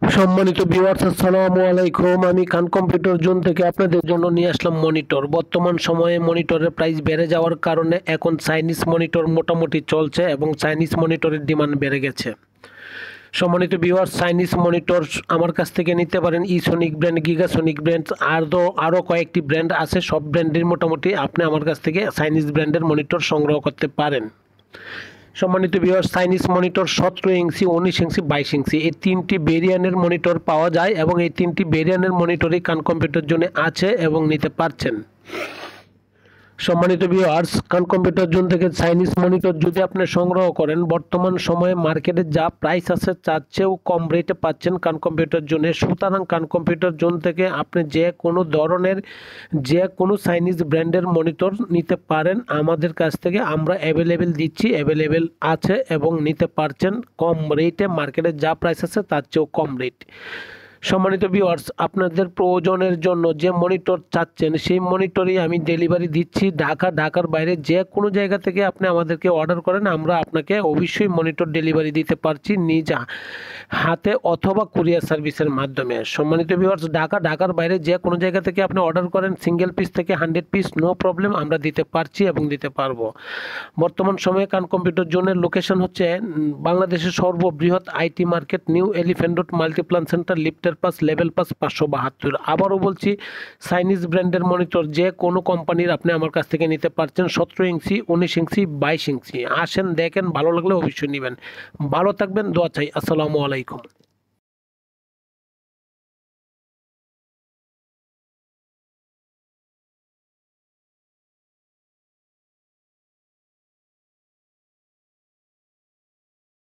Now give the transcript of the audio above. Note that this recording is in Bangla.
সম্মানিত ভিউয়ার্স, আসসালামু আলাইকুম। আমি খান কম্পিউটার জোন থেকে আপনাদের জন্য নিয়ে আসলাম মনিটর। বর্তমান সময়ে মনিটরের প্রাইস বেড়ে যাওয়ার কারণে এখন চাইনিজ মনিটর মোটামুটি চলছে এবং চাইনিজ মনিটরের ডিমান্ড বেড়ে গেছে। সম্মানিত ভিউয়ার্স, চাইনিজ মনিটর আমার কাছ থেকে নিতে পারেন। ইসোনিক ব্র্যান্ড, গিগাসোনিক ব্র্যান্ড, আরও কয়েকটি ব্র্যান্ড আছে। সব ব্র্যান্ডের মোটামুটি আপনি আমার কাছ থেকে চাইনিজ ব্র্যান্ডের মনিটর সংগ্রহ করতে পারেন। সম্মানিত ভিউয়ার্স, চাইনিজ মনিটর 17 ইঞ্চি, 19 ইঞ্চি, 22 ইঞ্চি এই তিনটি ভেরিয়ান্টের মনিটর পাওয়া যায় এবং এই তিনটি ভেরিয়ান্টের মনিটরই খান কম্পিউটার জোনে আছে এবং নিতে পারছেন। সম্মানিত ভিউয়ার্স, খান কম্পিউটার জোন থেকে চাইনিজ মনিটর যদি আপনি সংগ্রহ করেন, বর্তমান সময়ে মার্কেটে যা প্রাইস আছে তার চেয়েও কম রেটে পাচ্ছেন খান কম্পিউটার জোনে। সুতরাং খান কম্পিউটার জোন থেকে আপনি যে কোনো ধরনের যে কোনো চাইনিজ ব্র্যান্ডের মনিটর নিতে পারেন আমাদের কাছ থেকে। আমরা অ্যাভেলেবেল দিচ্ছি, অ্যাভেলেবেল আছে এবং নিতে পারছেন কম রেটে। মার্কেটে যা প্রাইস আছে তার চেয়েও কম রেট। সম্মানিত ভিউয়ার্স, আপনাদের প্রয়োজনের জন্য যে মনিটর চাচ্ছেন সেই মনিটরই আমি ডেলিভারি দিচ্ছি। ঢাকার বাইরে যে কোনো জায়গা থেকে আপনি আমাদেরকে অর্ডার করেন, আমরা আপনাকে অবশ্যই মনিটর ডেলিভারি দিতে পারছি নিজ হাতে অথবা কুরিয়ার সার্ভিসের মাধ্যমে। সম্মানিত ভিউয়ার্স, ঢাকার বাইরে যে কোনো জায়গা থেকে আপনি অর্ডার করেন, সিঙ্গেল পিস থেকে 100 পিস, নো প্রবলেম, আমরা দিতে পারছি এবং দিতে পারবো। বর্তমান সময়ে খান কম্পিউটার জোনের লোকেশন হচ্ছে বাংলাদেশের সর্ববৃহৎ IT market, new elephant road, Multiplan centre, লিফটের পাস, লেভেল পাস, 572। আবারও বলছি, চাইনিজ ব্র্যান্ডের মনিটর যে কোনো কোম্পানির আপনি আমার কাছ থেকে নিতে পারছেন। 17 ইঞ্চি, 19 ইঞ্চি, 22 ইঞ্চি। আসেন, দেখেন, ভালো লাগলে অবশ্যই নেবেন। ভালো থাকবেন, দোয়া চাই। আসসালামু আলাইকুম।